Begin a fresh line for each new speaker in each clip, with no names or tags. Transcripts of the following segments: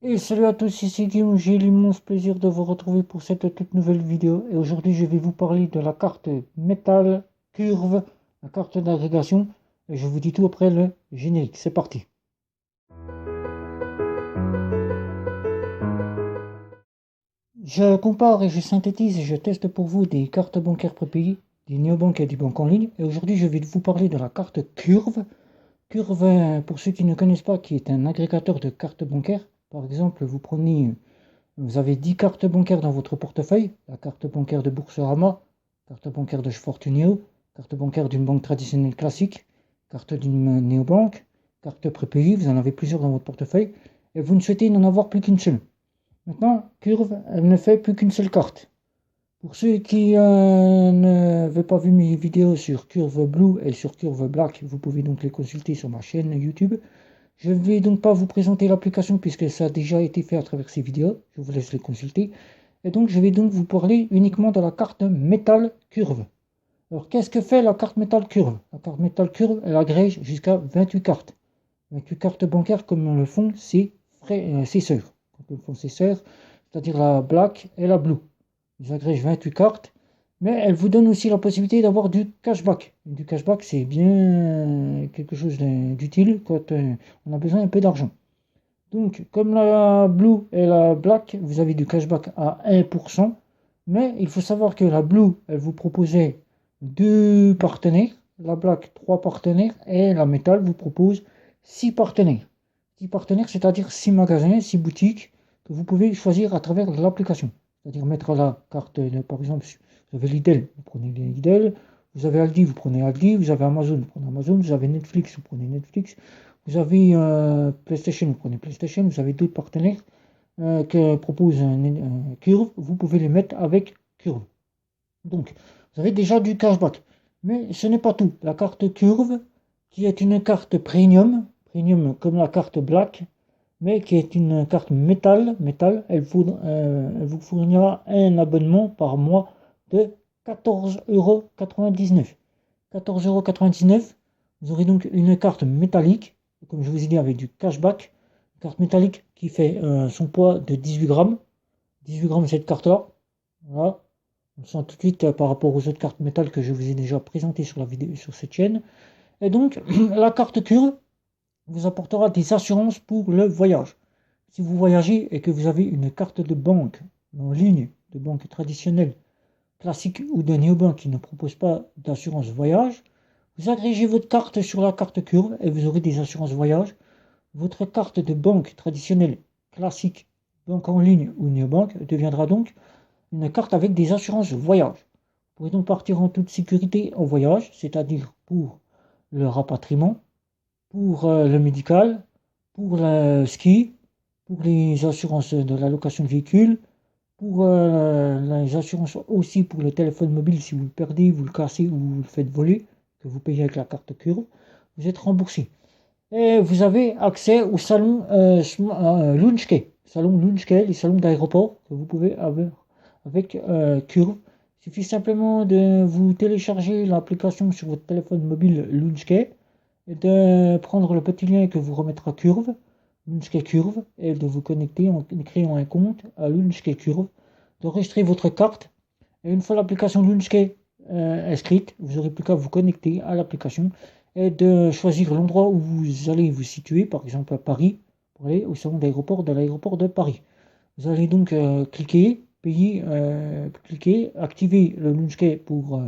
Et salut à tous, ici Guillaume, j'ai l'immense plaisir de vous retrouver pour cette toute nouvelle vidéo. Et aujourd'hui, je vais vous parler de la carte métal curve, la carte d'agrégation. Et je vous dis tout après le générique. C'est parti. Je compare et je synthétise et je teste pour vous des cartes bancaires prépayées, des néobanques et des banques en ligne. Et aujourd'hui, je vais vous parler de la carte curve. Curve, pour ceux qui ne connaissent pas, qui est un agrégateur de cartes bancaires. Par exemple, vous avez 10 cartes bancaires dans votre portefeuille. La carte bancaire de Boursorama, carte bancaire de Fortuneo, carte bancaire d'une banque traditionnelle classique, carte d'une néobanque, carte prépayée, vous en avez plusieurs dans votre portefeuille, et vous ne souhaitez n'en avoir plus qu'une seule. Maintenant, Curve, elle ne fait plus qu'une seule carte. Pour ceux qui n'avaient pas vu mes vidéos sur Curve Blue et sur Curve Black, vous pouvez donc les consulter sur ma chaîne YouTube. Je ne vais donc pas vous présenter l'application puisque ça a déjà été fait à travers ces vidéos. Je vous laisse les consulter. Et donc, je vais donc vous parler uniquement de la carte métal curve. Alors, qu'est-ce que fait la carte métal curve? La carte métal curve, elle agrège jusqu'à 28 cartes. 28 cartes bancaires comme le font ses sœurs. Comme le font ses sœurs, c'est-à-dire la Black et la Blue. Ils agrègent 28 cartes, mais elles vous donnent aussi la possibilité d'avoir du cashback. Du cashback, c'est bien quelque chose d'utile quand on a besoin un peu d'argent. Donc, comme la Blue et la Black, vous avez du cashback à 1%. Mais il faut savoir que la Blue, elle vous proposait deux partenaires, la Black, trois partenaires, et la Metal vous propose six partenaires. Six partenaires, c'est-à-dire six magasins, six boutiques que vous pouvez choisir à travers l'application. C'est-à-dire mettre la carte, par exemple, vous avez Lidl, vous prenez Lidl, vous avez Aldi, vous prenez Aldi, vous avez Amazon, vous prenez Amazon, vous avez Netflix, vous prenez Netflix, vous avez PlayStation, vous prenez PlayStation, vous avez d'autres partenaires que propose Curve, vous pouvez les mettre avec Curve. Donc, vous avez déjà du cashback. Mais ce n'est pas tout. La carte Curve, qui est une carte premium comme la carte Black, mais qui est une carte métal, elle vous fournira un abonnement par mois de 14,99 €. 14,99 €, vous aurez donc une carte métallique, comme je vous ai dit, avec du cashback. Une carte métallique qui fait son poids de 18 grammes. 18 grammes cette carte-là. Voilà. On sent tout de suite par rapport aux autres cartes métal que je vous ai déjà présentées sur la vidéo, sur cette chaîne. Et donc, la carte Curve vous apportera des assurances pour le voyage. Si vous voyagez et que vous avez une carte de banque en ligne, de banque traditionnelle, classique ou de néobanque qui ne propose pas d'assurance voyage, vous agrégez votre carte sur la carte Curve et vous aurez des assurances voyage. Votre carte de banque traditionnelle, classique, banque en ligne ou néobanque deviendra donc une carte avec des assurances voyage. Vous pourrez donc partir en toute sécurité en voyage, c'est-à-dire pour le rapatriement, pour le médical, pour le ski, pour les assurances de la location de véhicules, pour les assurances aussi pour le téléphone mobile si vous le perdez, vous le cassez ou vous le faites voler, que vous payez avec la carte Curve, vous êtes remboursé. Et vous avez accès au salon Lunchkey. Salon Lunchkey, les salons d'aéroport que vous pouvez avoir avec Curve. Il suffit simplement de vous télécharger l'application sur votre téléphone mobile Lunchkey et de prendre le petit lien que vous remettra Curve, Lunchkey Curve, et de vous connecter en créant un compte à Lunchkey Curve, d'enregistrer votre carte. Et une fois l'application Lunchkey inscrite, vous n'aurez plus qu'à vous connecter à l'application et de choisir l'endroit où vous allez vous situer, par exemple à Paris, pour aller au salon d'aéroport de l'aéroport de Paris. Vous allez donc cliquer, payer, cliquer, activer le Lunchkey pour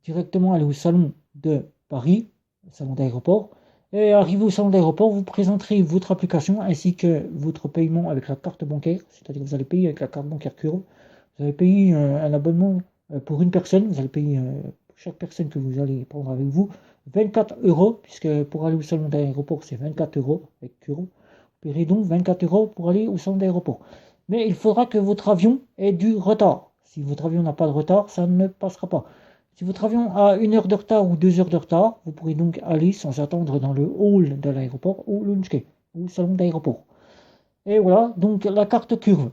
directement aller au salon de Paris, le salon d'aéroport. Et arrivé au salon d'aéroport, vous présenterez votre application ainsi que votre paiement avec la carte bancaire, c'est-à-dire que vous allez payer avec la carte bancaire Curve. Vous allez payer un abonnement pour une personne, vous allez payer pour chaque personne que vous allez prendre avec vous 24 €, puisque pour aller au salon d'aéroport c'est 24 € avec Curve. Vous paierez donc 24 € pour aller au salon d'aéroport. Mais il faudra que votre avion ait du retard. Si votre avion n'a pas de retard, ça ne passera pas. Si votre avion a 1 heure de retard ou 2 heures de retard, vous pourrez donc aller sans attendre dans le hall de l'aéroport ou lunchkey, ou salon d'aéroport. Et voilà, donc la carte Curve.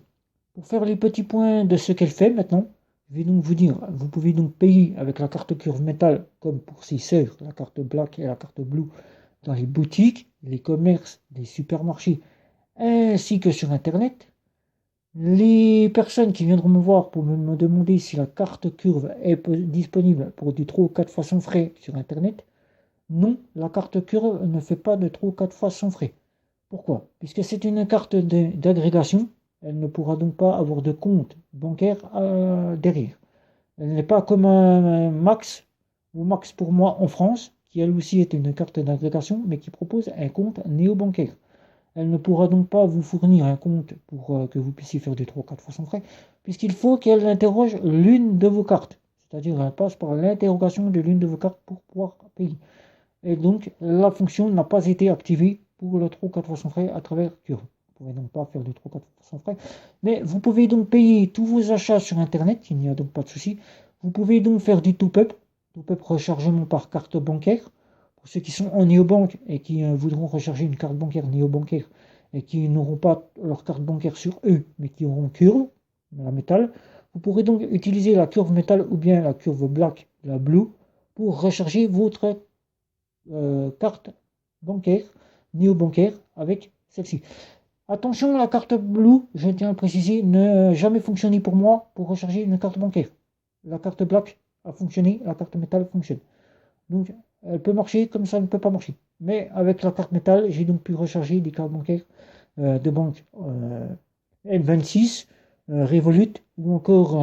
Pour faire les petits points de ce qu'elle fait maintenant, je vais donc vous dire, vous pouvez donc payer avec la carte Curve métal, comme pour ses sœurs, la carte Black et la carte Blue, dans les boutiques, les commerces, les supermarchés, ainsi que sur Internet. Les personnes qui viendront me voir pour me demander si la carte curve est disponible pour du 3 ou 4 fois sans frais sur Internet, non, la carte curve ne fait pas de 3 ou 4 fois sans frais. Pourquoi? Puisque c'est une carte d'agrégation, elle ne pourra donc pas avoir de compte bancaire derrière. Elle n'est pas comme un Max ou Max pour moi en France, qui elle aussi est une carte d'agrégation, mais qui propose un compte néobancaire. Elle ne pourra donc pas vous fournir un compte pour que vous puissiez faire des 3 ou 4 fois sans frais, puisqu'il faut qu'elle interroge l'une de vos cartes. C'est-à-dire qu'elle passe par l'interrogation de l'une de vos cartes pour pouvoir payer. Et donc, la fonction n'a pas été activée pour le 3 ou 4 fois sans frais à travers Curve. Vous ne pouvez donc pas faire du 3 ou 4 fois sans frais. Mais vous pouvez donc payer tous vos achats sur Internet, il n'y a donc pas de souci. Vous pouvez donc faire du top-up, top-up rechargement par carte bancaire. Pour ceux qui sont en néobanque et qui voudront recharger une carte bancaire néobancaire et qui n'auront pas leur carte bancaire sur eux, mais qui auront Curve, la métal, vous pourrez donc utiliser la curve métal ou bien la curve black, la blue, pour recharger votre carte bancaire, néo-bancaire avec celle-ci. Attention, la carte Blue, je tiens à préciser, n'a jamais fonctionné pour moi pour recharger une carte bancaire. La carte Black a fonctionné, la carte métal fonctionne. Donc, elle peut marcher comme ça ne peut pas marcher. Mais avec la carte métal, j'ai donc pu recharger des cartes bancaires de banque N26, Revolut ou encore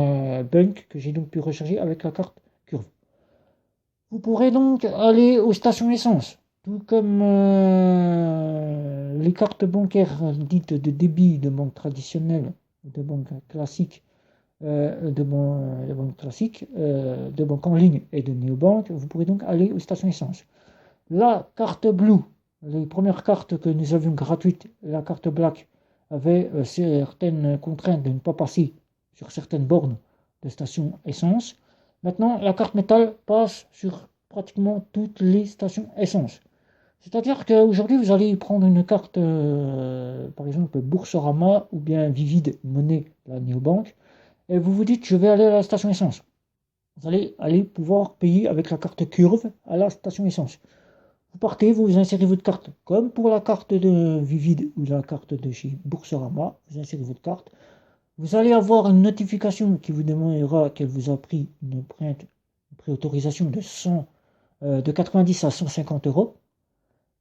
Bank que j'ai donc pu recharger avec la carte Curve. Vous pourrez donc aller aux stations essence, tout comme les cartes bancaires dites de débit de banque traditionnelle, de banque classique, de banque en ligne et de néobanque. Vous pourrez donc aller aux stations essence. La carte Blue, les premières cartes que nous avions gratuites, la carte Black avait certaines contraintes de ne pas passer sur certaines bornes de stations essence. Maintenant, la carte métal passe sur pratiquement toutes les stations essence. C'est-à-dire qu'aujourd'hui, vous allez prendre une carte, par exemple Boursorama ou bien Vivid Monnaie, la néobanque, et vous vous dites, je vais aller à la station essence. Vous allez aller pouvoir payer avec la carte Curve à la station essence. Vous partez, vous insérez votre carte, comme pour la carte de Vivid ou la carte de chez Boursorama, vous insérez votre carte. Vous allez avoir une notification qui vous demandera qu'elle vous a pris une préautorisation de 90 à 150 euros.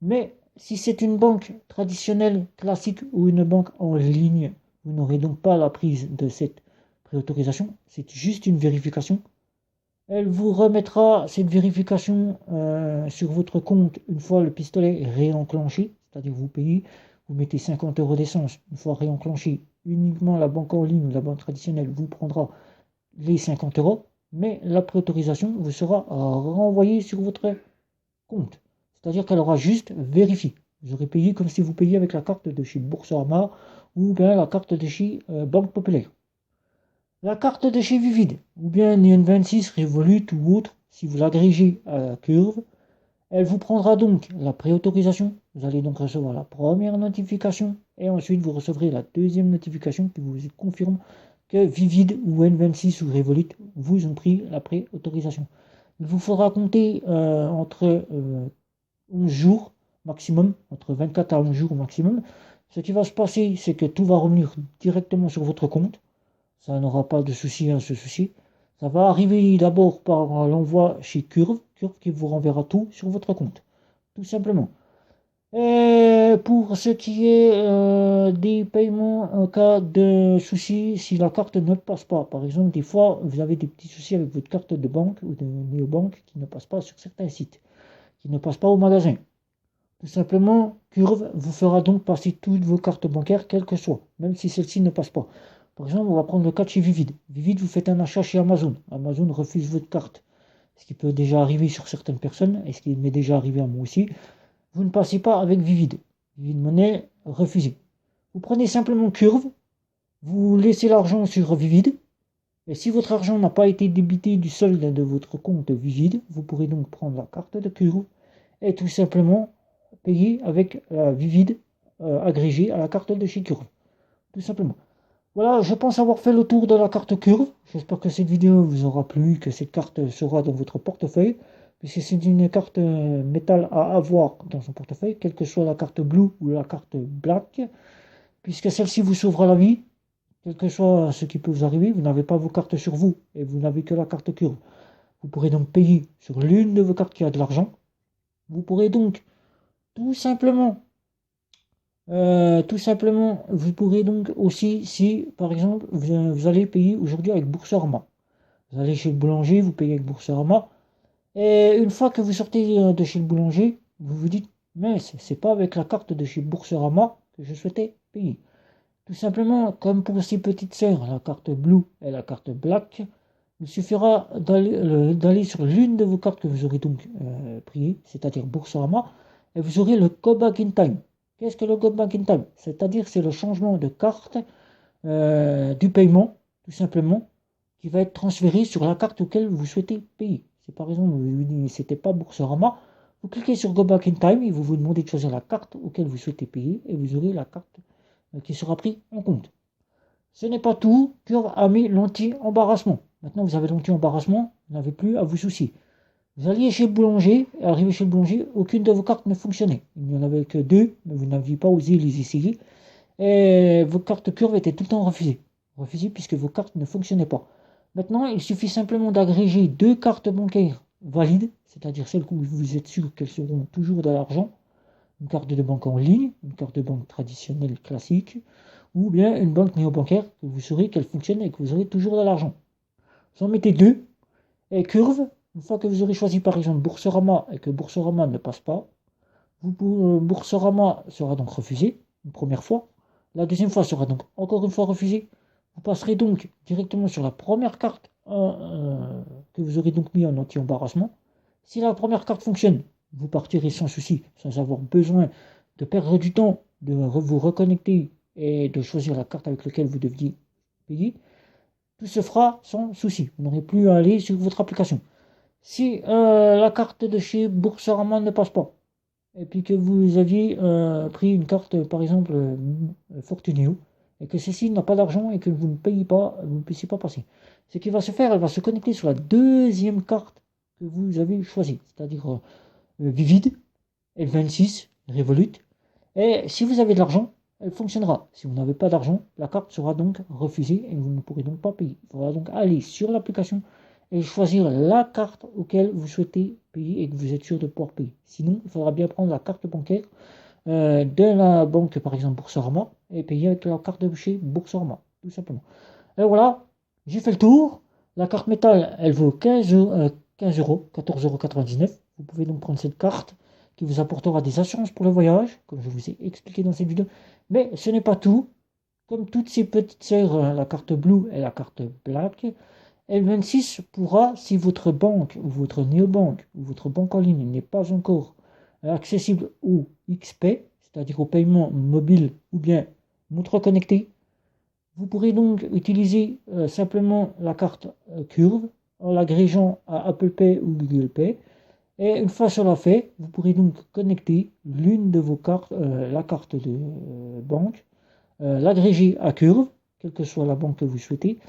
Mais si c'est une banque traditionnelle, classique ou une banque en ligne, vous n'aurez donc pas la prise de cette préautorisation. C'est juste une vérification. Elle vous remettra cette vérification sur votre compte une fois le pistolet réenclenché, c'est-à-dire vous payez, vous mettez 50 euros d'essence, une fois réenclenché, uniquement la banque en ligne ou la banque traditionnelle vous prendra les 50 euros, mais la préautorisation vous sera renvoyée sur votre compte. C'est-à-dire qu'elle aura juste vérifié. Vous aurez payé comme si vous payiez avec la carte de chez Boursorama ou bien la carte de chez Banque Populaire. La carte de chez Vivid, ou bien N26, Revolut ou autre, si vous l'agrégez à la curve, elle vous prendra donc la préautorisation. Vous allez donc recevoir la première notification et ensuite vous recevrez la deuxième notification qui vous confirme que Vivid ou N26 ou Revolut vous ont pris la préautorisation. Il vous faudra compter entre 11 jours maximum, entre 24 à 11 jours maximum. Ce qui va se passer, c'est que tout va revenir directement sur votre compte. Ça n'aura pas de souci à ce souci. Ça va arriver d'abord par l'envoi chez Curve qui vous renverra tout sur votre compte, tout simplement. Et pour ce qui est des paiements en cas de souci, si la carte ne passe pas, par exemple, des fois vous avez des petits soucis avec votre carte de banque ou de néobanque qui ne passe pas sur certains sites, qui ne passe pas au magasin. Tout simplement, Curve vous fera donc passer toutes vos cartes bancaires, quelles que soient, même si celle-ci ne passe pas. Par exemple, on va prendre le cas de chez Vivid. Vivid, vous faites un achat chez Amazon. Amazon refuse votre carte. Ce qui peut déjà arriver sur certaines personnes, et ce qui m'est déjà arrivé à moi aussi. Vous ne passez pas avec Vivid. Vivid Monnaie, refusé. Vous prenez simplement Curve, vous laissez l'argent sur Vivid, et si votre argent n'a pas été débité du solde de votre compte Vivid, vous pourrez donc prendre la carte de Curve et tout simplement payer avec la Vivid agrégée à la carte de chez Curve. Tout simplement. Voilà, je pense avoir fait le tour de la carte Curve. J'espère que cette vidéo vous aura plu, que cette carte sera dans votre portefeuille, puisque c'est une carte métal à avoir dans son portefeuille, quelle que soit la carte Blue ou la carte Black. puisque celle-ci vous sauvera la vie, quel que soit ce qui peut vous arriver, vous n'avez pas vos cartes sur vous et vous n'avez que la carte curve. Vous pourrez donc payer sur l'une de vos cartes qui a de l'argent. Vous pourrez donc tout simplement, vous pourrez donc aussi, si par exemple vous allez payer aujourd'hui avec Boursorama, vous allez chez le boulanger, vous payez avec Boursorama, et une fois que vous sortez de chez le boulanger, vous vous dites, mais c'est pas avec la carte de chez Boursorama que je souhaitais payer. Tout simplement, comme pour ces petites sœurs, la carte Blue et la carte Black, il suffira d'aller sur l'une de vos cartes que vous aurez donc priées, c'est-à-dire Boursorama, et vous aurez le Go Back in Time. Qu'est-ce que le Go Back in Time? C'est-à-dire c'est le changement de carte du paiement, tout simplement, qui va être transféré sur la carte auquel vous souhaitez payer. Si par exemple vous dites c'était pas Boursorama, vous cliquez sur Go Back in Time et vous demandez de choisir la carte auquel vous souhaitez payer et vous aurez la carte qui sera prise en compte. Ce n'est pas tout, Curve a mis l'anti-embarrassement. Maintenant vous avez l'anti-embarrassement, vous n'avez plus à vous soucier. Vous alliez chez le boulanger, et arrivé chez le boulanger, aucune de vos cartes ne fonctionnait. Il n'y en avait que deux, mais vous n'aviez pas osé les essayer. Et vos cartes Curve étaient tout le temps refusées. Refusées puisque vos cartes ne fonctionnaient pas. Maintenant, il suffit simplement d'agréger deux cartes bancaires valides, c'est-à-dire celles où vous êtes sûr qu'elles seront toujours de l'argent, une carte de banque en ligne, une carte de banque traditionnelle classique, ou bien une banque néo-bancaire que vous saurez qu'elle fonctionne et que vous aurez toujours de l'argent. Vous en mettez deux, et Curve, une fois que vous aurez choisi par exemple Boursorama et que Boursorama ne passe pas, Boursorama sera donc refusé une première fois, la deuxième fois sera donc encore une fois refusée. Vous passerez donc directement sur la première carte que vous aurez donc mis en anti-embarrassement. Si la première carte fonctionne, vous partirez sans souci, sans avoir besoin de perdre du temps, de vous reconnecter et de choisir la carte avec laquelle vous deviez payer. Tout se fera sans souci. Vous n'aurez plus à aller sur votre application. Si la carte de chez Boursorama ne passe pas, et puis que vous aviez pris une carte, par exemple, Fortuneo, et que celle-ci n'a pas d'argent et que vous ne payez pas, vous ne puissiez pas passer. Ce qui va se faire, elle va se connecter sur la deuxième carte que vous avez choisie, c'est-à-dire Vivid, L26, Revolut. Et si vous avez de l'argent, elle fonctionnera. Si vous n'avez pas d'argent, la carte sera donc refusée et vous ne pourrez donc pas payer. Il faudra donc aller sur l'application et choisir la carte auquel vous souhaitez payer et que vous êtes sûr de pouvoir payer. Sinon, il faudra bien prendre la carte bancaire de la banque, par exemple Boursorama, et payer avec la carte de chez Boursorama, tout simplement. Et voilà, j'ai fait le tour. La carte métal, elle vaut 15 euros, 14,99 €. Vous pouvez donc prendre cette carte qui vous apportera des assurances pour le voyage, comme je vous ai expliqué dans cette vidéo. Mais ce n'est pas tout. Comme toutes ces petites sœurs, la carte Blue et la carte Black, L26 pourra, si votre banque ou votre néobanque ou votre banque en ligne n'est pas encore accessible au XP, c'est-à-dire au paiement mobile ou bien montre connectée, vous pourrez donc utiliser simplement la carte Curve en l'agrégeant à Apple Pay ou Google Pay. Et une fois cela fait, vous pourrez donc connecter l'une de vos cartes, la carte de banque, l'agréger à Curve, quelle que soit la banque que vous souhaitez.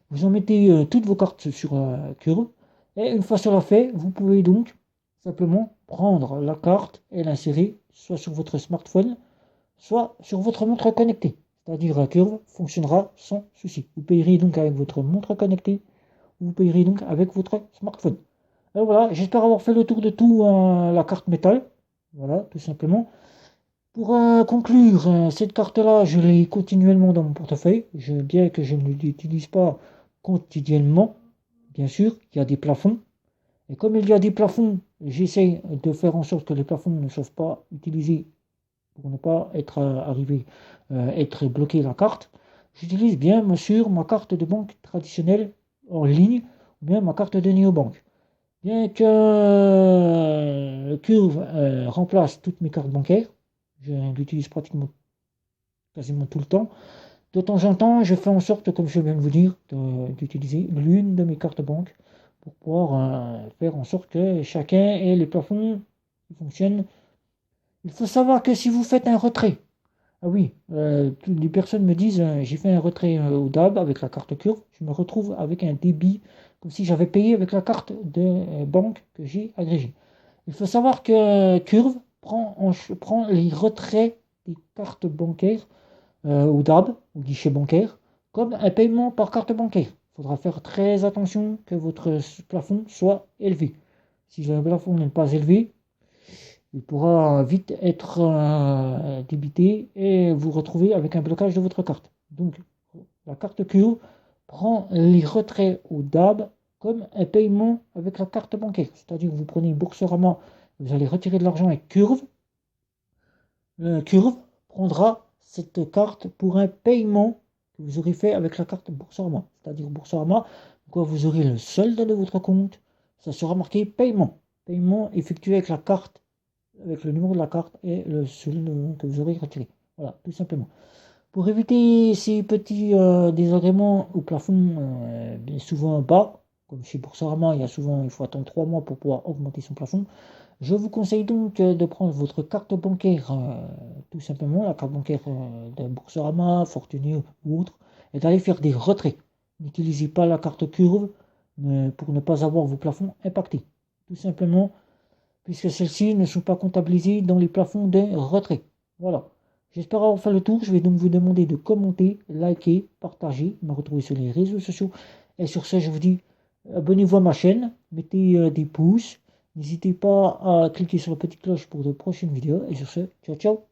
Vous en mettez toutes vos cartes sur Curve. Et une fois cela fait, vous pouvez donc simplement prendre la carte et l'insérer soit sur votre smartphone, soit sur votre montre connectée. C'est-à-dire la Curve fonctionnera sans souci. Vous payerez donc avec votre montre connectée, vous payerez donc avec votre smartphone. Et voilà, j'espère avoir fait le tour de tout la carte métal. Voilà, tout simplement. Pour conclure, cette carte-là, je l'ai continuellement dans mon portefeuille. Bien que je ne l'utilise pas quotidiennement, bien sûr, il y a des plafonds. Et comme il y a des plafonds, j'essaie de faire en sorte que les plafonds ne soient pas utilisés pour ne pas être être bloqué la carte. J'utilise bien sûr ma carte de banque traditionnelle en ligne ou bien ma carte de néobanque. Bien que Curve remplace toutes mes cartes bancaires, je l'utilise pratiquement quasiment tout le temps. De temps en temps, je fais en sorte, comme je viens de vous dire, d'utiliser l'une de mes cartes banques pour pouvoir faire en sorte que chacun ait les plafonds qui fonctionnent. Il faut savoir que si vous faites un retrait, ah oui, les personnes me disent j'ai fait un retrait au DAB avec la carte Curve, je me retrouve avec un débit comme si j'avais payé avec la carte de banque que j'ai agrégée. Il faut savoir que Curve prend les retraits des cartes bancaires au DAB, au guichet bancaire, comme un paiement par carte bancaire. Il faudra faire très attention que votre plafond soit élevé. Si le plafond n'est pas élevé, il pourra vite être débité et vous retrouver avec un blocage de votre carte. Donc, la carte Curve prend les retraits au DAB comme un paiement avec la carte bancaire. C'est-à-dire que vous prenez une Boursorama, vous allez retirer de l'argent avec Curve. Curve prendra cette carte pour un paiement que vous aurez fait avec la carte Boursorama. C'est-à-dire Boursorama, quand vous aurez le solde de votre compte, ça sera marqué paiement. Paiement effectué avec la carte, avec le numéro de la carte et le solde que vous aurez retiré. Voilà, tout simplement. Pour éviter ces petits désagréments au plafond, bien souvent bas, comme chez Boursorama, il faut attendre 3 mois pour pouvoir augmenter son plafond. Je vous conseille donc de prendre votre carte bancaire, tout simplement, la carte bancaire de Boursorama, Fortuné ou autre, et d'aller faire des retraits. N'utilisez pas la carte Curve pour ne pas avoir vos plafonds impactés. Tout simplement, puisque celles-ci ne sont pas comptabilisées dans les plafonds de retrait. Voilà. J'espère avoir fait le tour. Je vais donc vous demander de commenter, liker, partager, me retrouver sur les réseaux sociaux. Et sur ce, je vous dis, abonnez-vous à ma chaîne, mettez des pouces. N'hésitez pas à cliquer sur la petite cloche pour de prochaines vidéos. Et sur ce, ciao ciao.